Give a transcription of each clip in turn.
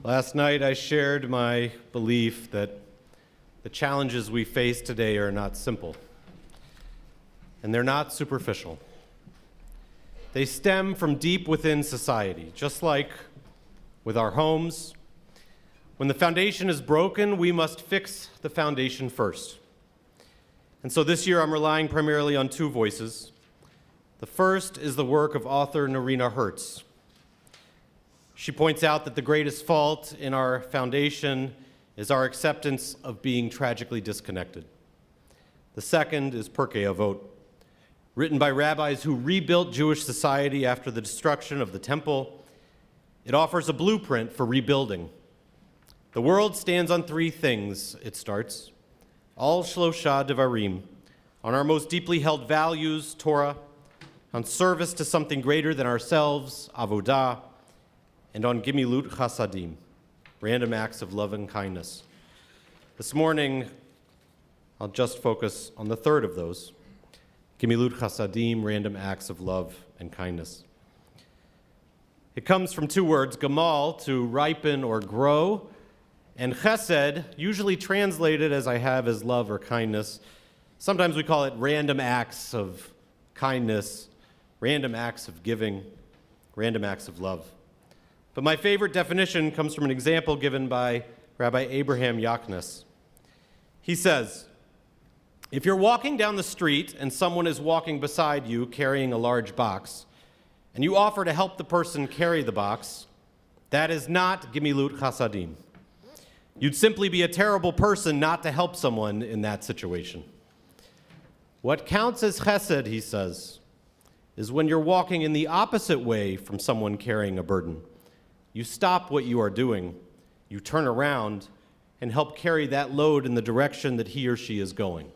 Last night I shared my belief that the challenges we face today are not simple, and they're not superficial. They stem from deep within society, just like with our homes. When the foundation is broken, we must fix the foundation first. And so this year I'm relying primarily on two voices. The first is the work of author Narina Hertz. She points out that the greatest fault in our foundation is our acceptance of being tragically disconnected. The second is Pirkei Avot, written by rabbis who rebuilt Jewish society after the destruction of the temple. It offers a blueprint for rebuilding. The world stands on three things, it starts. Al Shlosha Devarim, on our most deeply held values, Torah, on service to something greater than ourselves, Avodah, and on Gimilut Chasadim, random acts of love and kindness. This morning, I'll just focus on the third of those, Gimilut Chasadim, random acts of love and kindness. It comes from two words, gamal, to ripen or grow, and chesed, usually translated as I have as love or kindness. Sometimes we call it random acts of kindness, random acts of giving, random acts of love. But my favorite definition comes from an example given by Rabbi Abraham Yaknes. He says, if you're walking down the street and someone is walking beside you carrying a large box, and you offer to help the person carry the box, that is not Gimilut Chasadim. You'd simply be a terrible person not to help someone in that situation. What counts as chesed, he says, is when you're walking in the opposite way from someone carrying a burden. You stop what you are doing, you turn around, and help carry that load in the direction that he or she is going.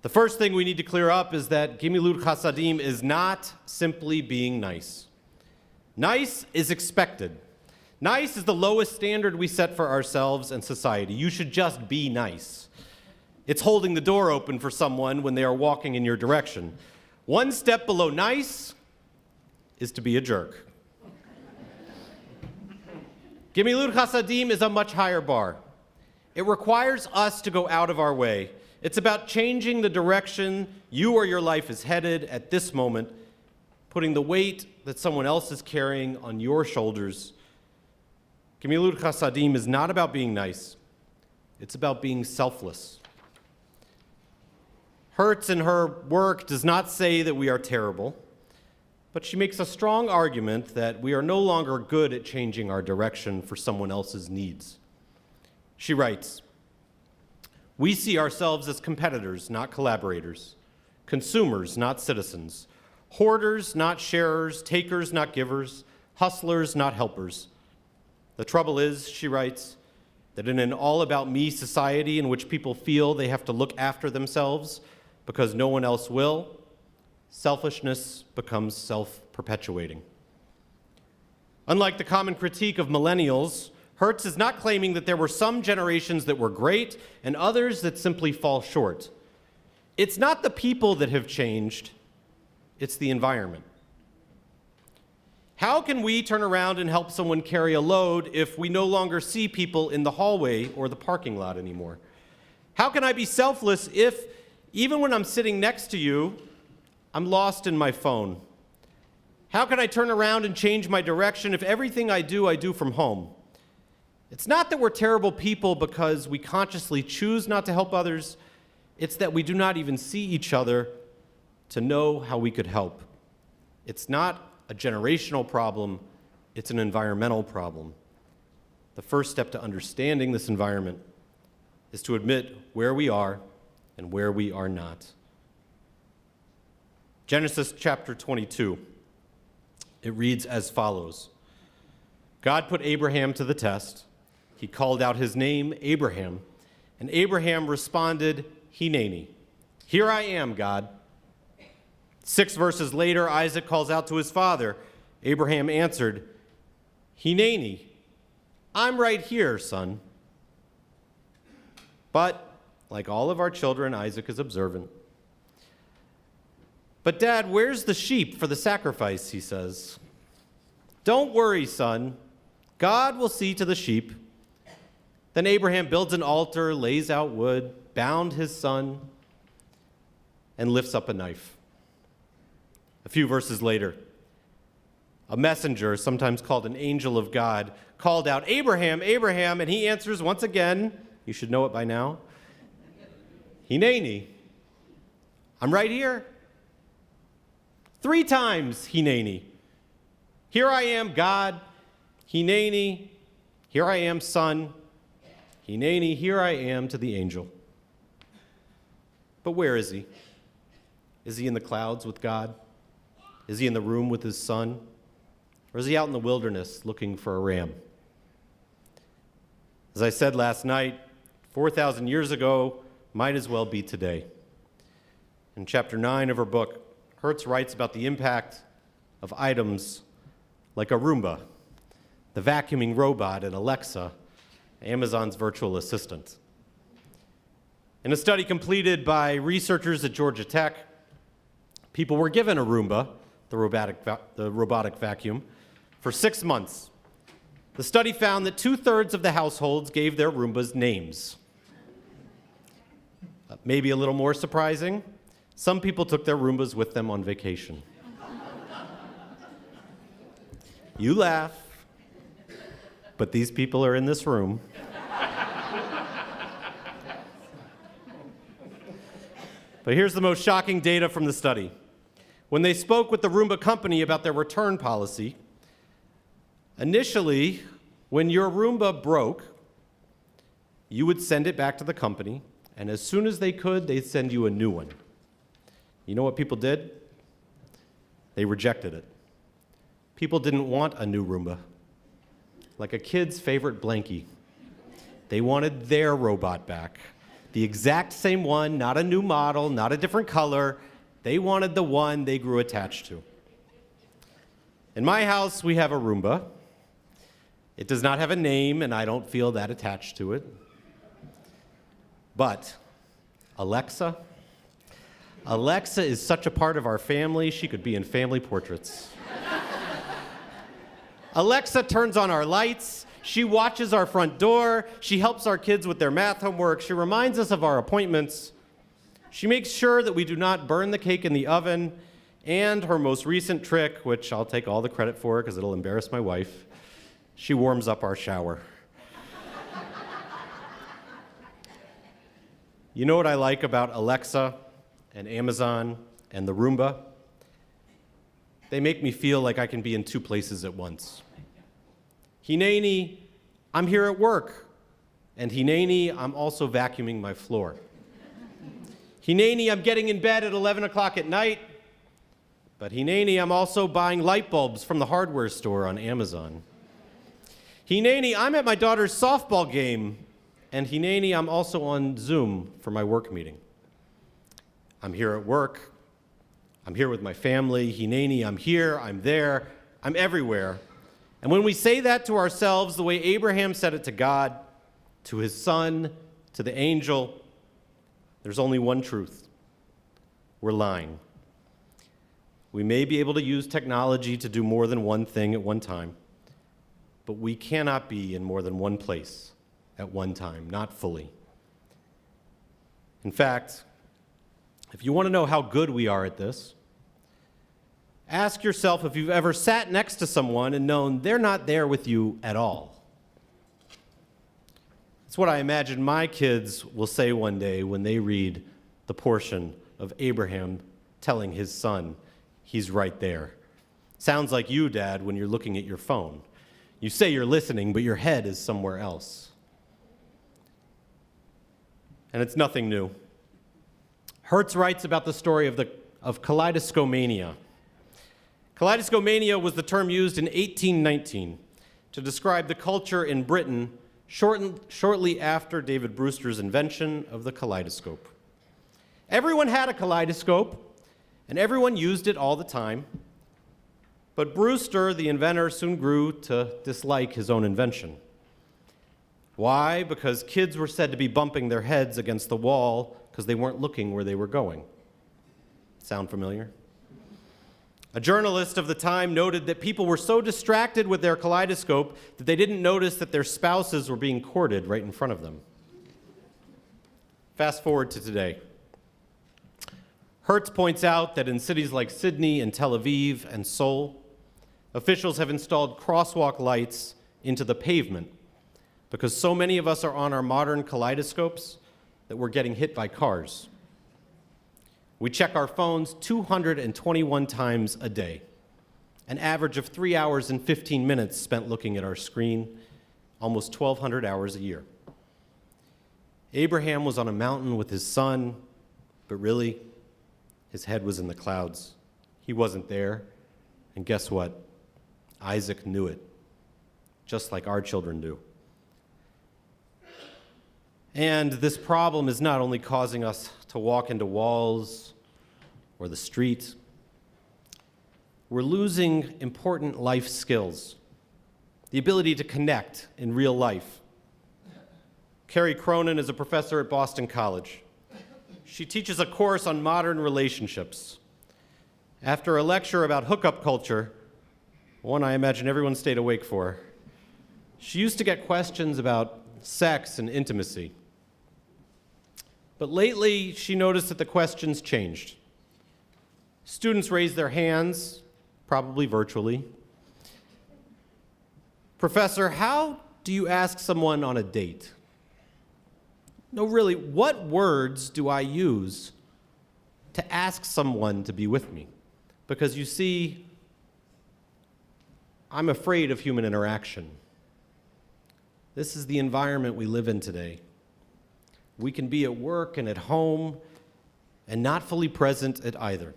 The first thing we need to clear up is that Gimilut Chasadim is not simply being nice. Nice is expected. Nice is the lowest standard we set for ourselves and society. You should just be nice. It's holding the door open for someone when they are walking in your direction. One step below nice is to be a jerk. Gimilut Chasadim is a much higher bar. It requires us to go out of our way. It's about changing the direction you or your life is headed at this moment, putting the weight that someone else is carrying on your shoulders. Gimilut Chasadim is not about being nice. It's about being selfless. Hertz in her work does not say that we are terrible, but she makes a strong argument that we are no longer good at changing our direction for someone else's needs. She writes, we see ourselves as competitors, not collaborators, consumers, not citizens, hoarders, not sharers, takers, not givers, hustlers, not helpers. The trouble is, she writes, that in an all-about-me society in which people feel they have to look after themselves because no one else will, selfishness becomes self-perpetuating. Unlike the common critique of millennials, Hertz is not claiming that there were some generations that were great and others that simply fall short. It's not the people that have changed, it's the environment. How can we turn around and help someone carry a load if we no longer see people in the hallway or the parking lot anymore? How can I be selfless if, even when I'm sitting next to you, I'm lost in my phone? How can I turn around and change my direction if everything I do from home? It's not that we're terrible people because we consciously choose not to help others. It's that we do not even see each other to know how we could help. It's not a generational problem, it's an environmental problem. The first step to understanding this environment is to admit where we are and where we are not. Genesis chapter 22, it reads as follows. God put Abraham to the test. He called out his name, Abraham, and Abraham responded, Hineni. Here I am, God. 6 verses later, Isaac calls out to his father. Abraham answered, Hineni, I'm right here, son. But, like all of our children, Isaac is observant. But Dad, where's the sheep for the sacrifice, he says. Don't worry, son. God will see to the sheep. Then Abraham builds an altar, lays out wood, bound his son, and lifts up a knife. A few verses later, a messenger, sometimes called an angel of God, called out, "Abraham, Abraham," and he answers once again, you should know it by now, "Hineni, I'm right here." 3 times, "Hineni. Here I am, God. Hineni, here I am, son. Hineni, here I am," to the angel. But where is he? Is he in the clouds with God? Is he in the room with his son? Or is he out in the wilderness looking for a ram? As I said last night, 4,000 years ago might as well be today. In chapter 9 of her book, Hertz writes about the impact of items like a Roomba, the vacuuming robot, and Alexa, Amazon's virtual assistant. In a study completed by researchers at Georgia Tech, people were given a Roomba, the robotic vacuum, for 6 months. The study found that 2/3 of the households gave their Roombas names. Maybe a little more surprising, some people took their Roombas with them on vacation. You laugh, but these people are in this room. But here's the most shocking data from the study. When they spoke with the Roomba company about their return policy, initially, when your Roomba broke, you would send it back to the company, and as soon as they could, they'd send you a new one. You know what people did? They rejected it. People didn't want a new Roomba. Like a kid's favorite blankie. They wanted their robot back. The exact same one, not a new model, not a different color. They wanted the one they grew attached to. In my house, we have a Roomba. It does not have a name, and I don't feel that attached to it. But Alexa is such a part of our family, she could be in family portraits. Alexa turns on our lights. She watches our front door. She helps our kids with their math homework. She reminds us of our appointments. She makes sure that we do not burn the cake in the oven. And her most recent trick, which I'll take all the credit for because it'll embarrass my wife, she warms up our shower. You know what I like about Alexa and Amazon and the Roomba? They make me feel like I can be in 2 places at once. Hineni, I'm here at work. And Hineni, I'm also vacuuming my floor. Hineni, I'm getting in bed at 11 o'clock at night. But Hineni, I'm also buying light bulbs from the hardware store on Amazon. Hineni, I'm at my daughter's softball game. And Hineni, I'm also on Zoom for my work meeting. I'm here at work. I'm here with my family. Hineni, I'm here, I'm there, I'm everywhere. And when we say that to ourselves the way Abraham said it to God, to his son, to the angel, there's only one truth. We're lying. We may be able to use technology to do more than one thing at one time, but we cannot be in more than one place at one time, not fully. In fact, if you want to know how good we are at this, ask yourself if you've ever sat next to someone and known they're not there with you at all. It's what I imagine my kids will say one day when they read the portion of Abraham telling his son he's right there. Sounds like you, Dad, when you're looking at your phone. You say you're listening, but your head is somewhere else. And it's nothing new. Hertz writes about the story of Kaleidoscomania. Kaleidoscomania was the term used in 1819 to describe the culture in Britain shortly after David Brewster's invention of the kaleidoscope. Everyone had a kaleidoscope, and everyone used it all the time. But Brewster, the inventor, soon grew to dislike his own invention. Why? Because kids were said to be bumping their heads against the wall because they weren't looking where they were going. Sound familiar? A journalist of the time noted that people were so distracted with their kaleidoscope that they didn't notice that their spouses were being courted right in front of them. Fast forward to today. Hertz points out that in cities like Sydney and Tel Aviv and Seoul, officials have installed crosswalk lights into the pavement because so many of us are on our modern kaleidoscopes that we're getting hit by cars. We check our phones 221 times a day, an average of 3 hours and 15 minutes spent looking at our screen, almost 1,200 hours a year. Abraham was on a mountain with his son, but really, his head was in the clouds. He wasn't there, and guess what? Isaac knew it, just like our children do. And this problem is not only causing us to walk into walls or the street, we're losing important life skills, the ability to connect in real life. Carrie Cronin is a professor at Boston College. She teaches a course on modern relationships. After a lecture about hookup culture, one I imagine everyone stayed awake for, she used to get questions about sex and intimacy. But lately, she noticed that the questions changed. Students raised their hands, probably virtually. Professor, how do you ask someone on a date? No, really, what words do I use to ask someone to be with me? Because you see, I'm afraid of human interaction. This is the environment we live in today. We can be at work and at home and not fully present at either.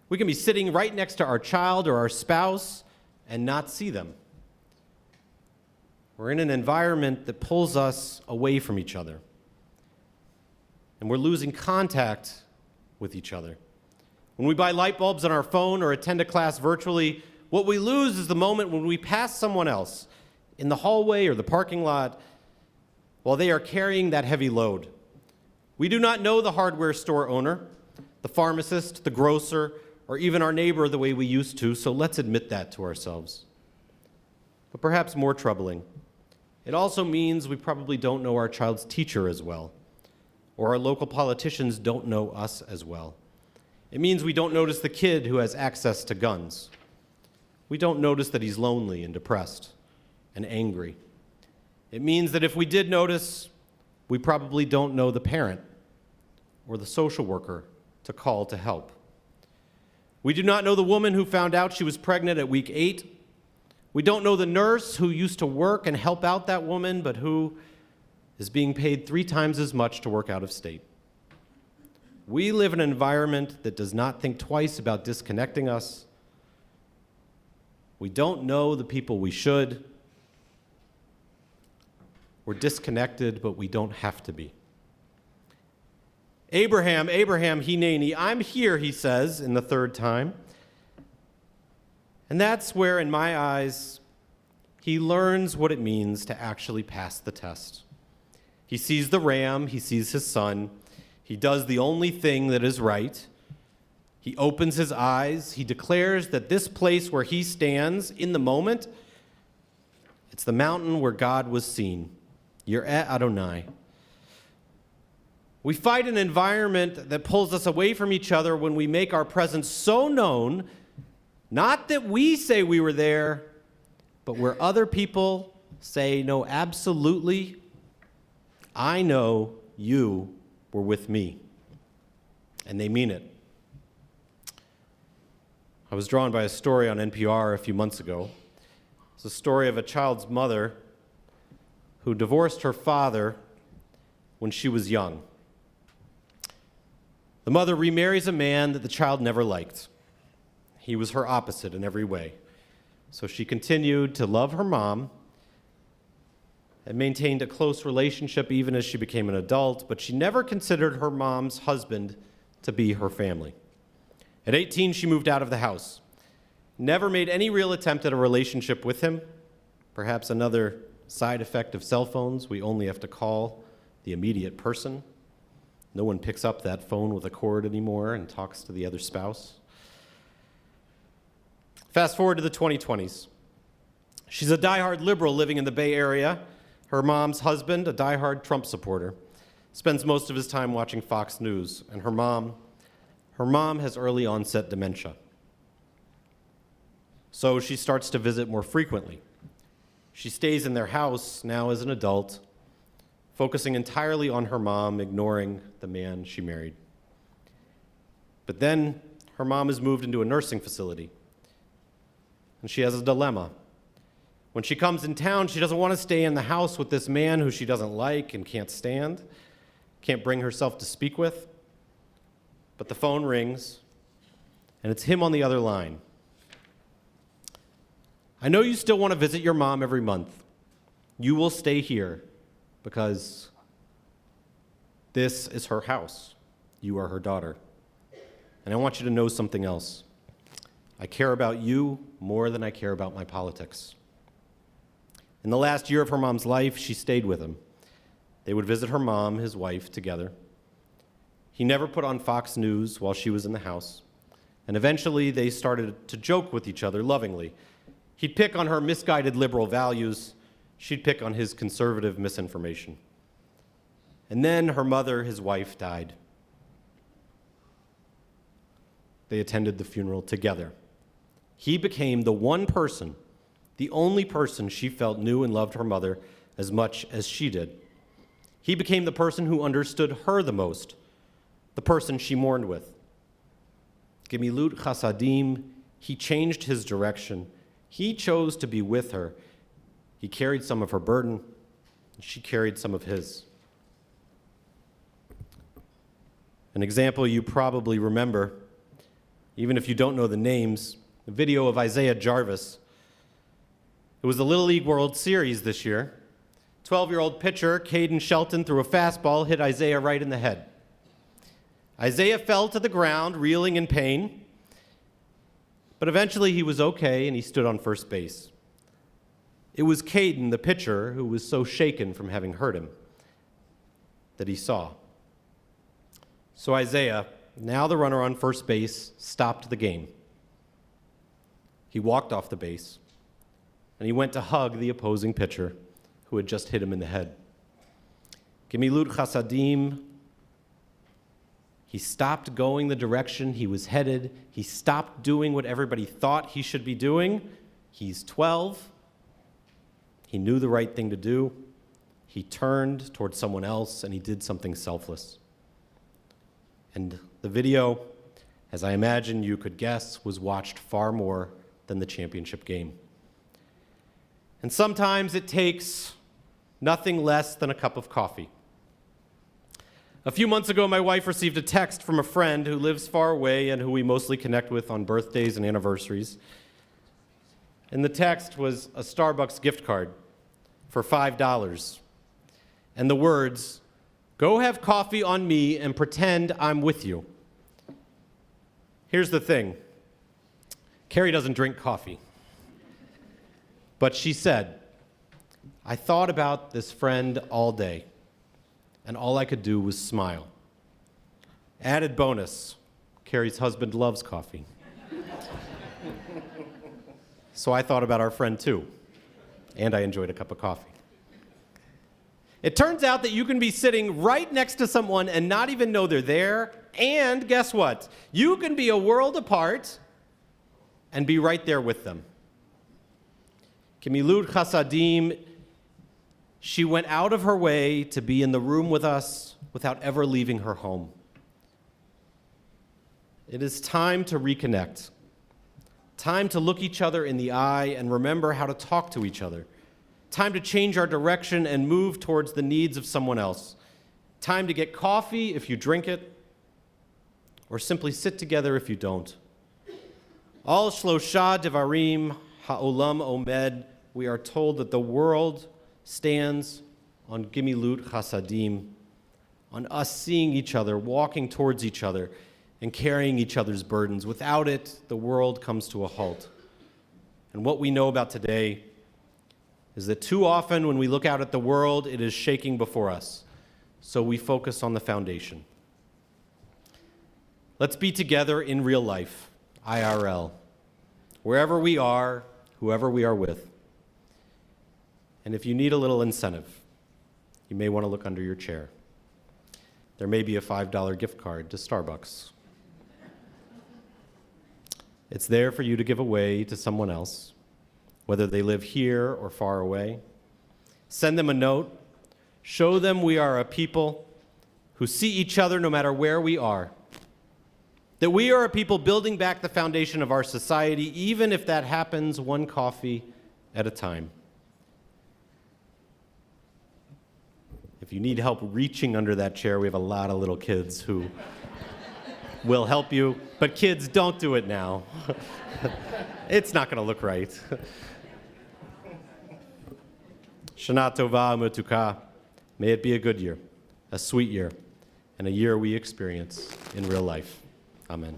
We can be sitting right next to our child or our spouse and not see them. We're in an environment that pulls us away from each other. And we're losing contact with each other. When we buy light bulbs on our phone or attend a class virtually, what we lose is the moment when we pass someone else in the hallway or the parking lot while they are carrying that heavy load. We do not know the hardware store owner, the pharmacist, the grocer, or even our neighbor the way we used to, so let's admit that to ourselves. But perhaps more troubling, it also means we probably don't know our child's teacher as well, or our local politicians don't know us as well. It means we don't notice the kid who has access to guns. We don't notice that he's lonely and depressed and angry. It means that if we did notice, we probably don't know the parent or the social worker to call to help. We do not know the woman who found out she was pregnant at week 8. We don't know the nurse who used to work and help out that woman, but who is being paid 3 times as much to work out of state. We live in an environment that does not think twice about disconnecting us. We don't know the people we should. We're disconnected, but we don't have to be. Abraham, Hineni, I'm here, he says in the 3rd time. And that's where, in my eyes, he learns what it means to actually pass the test. He sees the ram, he sees his son, he does the only thing that is right. He opens his eyes, he declares that this place where he stands in the moment, it's the mountain where God was seen. Yireh Adonai. We fight an environment that pulls us away from each other when we make our presence so known, not that we say we were there, but where other people say, no, absolutely, I know you were with me. And they mean it. I was drawn by a story on NPR a few months ago. It's a story of a child's mother who divorced her father when she was young. The mother remarries a man that the child never liked. He was her opposite in every way. So she continued to love her mom and maintained a close relationship even as she became an adult, but she never considered her mom's husband to be her family. At 18, she moved out of the house. Never made any real attempt at a relationship with him. Perhaps another side effect of cell phones, we only have to call the immediate person. No one picks up that phone with a cord anymore and talks to the other spouse. Fast forward to the 2020s. She's a diehard liberal living in the Bay Area. Her mom's husband, a diehard Trump supporter, spends most of his time watching Fox News. And her mom has early onset dementia. So she starts to visit more frequently. She stays in their house now as an adult, focusing entirely on her mom, ignoring the man she married. But then her mom is moved into a nursing facility, and she has a dilemma. When she comes in town, she doesn't want to stay in the house with this man who she doesn't like and can't stand, can't bring herself to speak with. But the phone rings, and it's him on the other line. I know you still want to visit your mom every month. You will stay here because this is her house. You are her daughter. And I want you to know something else. I care about you more than I care about my politics. In the last year of her mom's life, she stayed with him. They would visit her mom, his wife, together. He never put on Fox News while she was in the house. And eventually, they started to joke with each other lovingly. He'd pick on her misguided liberal values. She'd pick on his conservative misinformation. And then her mother, his wife, died. They attended the funeral together. He became the one person, the only person she felt knew and loved her mother as much as she did. He became the person who understood her the most, the person she mourned with. Gemilut Chasadim, he changed his direction. He chose to be with her. He carried some of her burden, and she carried some of his. An example you probably remember, even if you don't know the names, the video of Isaiah Jarvis. It was the Little League World Series this year. 12-year-old pitcher Caden Shelton threw a fastball, hit Isaiah right in the head. Isaiah fell to the ground, reeling in pain, but eventually he was okay and he stood on first base. It was Caden, the pitcher, who was so shaken from having hurt him that he saw. So Isaiah, now the runner on first base, stopped the game. He walked off the base, and he went to hug the opposing pitcher who had just hit him in the head. Gemilut Chasadim, he stopped going the direction he was headed. He stopped doing what everybody thought he should be doing. He's 12. He knew the right thing to do. He turned towards someone else, and he did something selfless. And the video, as I imagine you could guess, was watched far more than the championship game. And sometimes it takes nothing less than a cup of coffee. A few months ago, my wife received a text from a friend who lives far away and who we mostly connect with on birthdays and anniversaries. And the text was a Starbucks gift card for $5. And the words, "Go have coffee on me and pretend I'm with you." Here's the thing. Carrie doesn't drink coffee. But she said, "I thought about this friend all day, and all I could do was smile." Added bonus, Carrie's husband loves coffee. So I thought about our friend too, and I enjoyed a cup of coffee. It turns out that you can be sitting right next to someone and not even know they're there, and guess what? You can be a world apart and be right there with them. Gemilut Chasadim, she went out of her way to be in the room with us without ever leaving her home. It is time to reconnect. Time to look each other in the eye and remember how to talk to each other. Time to change our direction and move towards the needs of someone else. Time to get coffee if you drink it, or simply sit together if you don't. Al Shlosha Devarim Ha'olam Omed, we are told that the world stands on Gemilut Chasadim, on us seeing each other, walking towards each other, and carrying each other's burdens. Without it, the world comes to a halt. And what we know about today is that too often when we look out at the world, it is shaking before us. So we focus on the foundation. Let's be together in real life, IRL. wherever we are, whoever we are with. And if you need a little incentive, you may want to look under your chair. There may be a $5 gift card to Starbucks. It's there for you to give away to someone else, whether they live here or far away. Send them a note. Show them we are a people who see each other no matter where we are. That we are a people building back the foundation of our society, even if that happens one coffee at a time. If you need help reaching under that chair, we have a lot of little kids who will help you. But kids, don't do it now. It's not going to look right. Shana Tova U'Metuka. May it be a good year, a sweet year, and a year we experience in real life. Amen.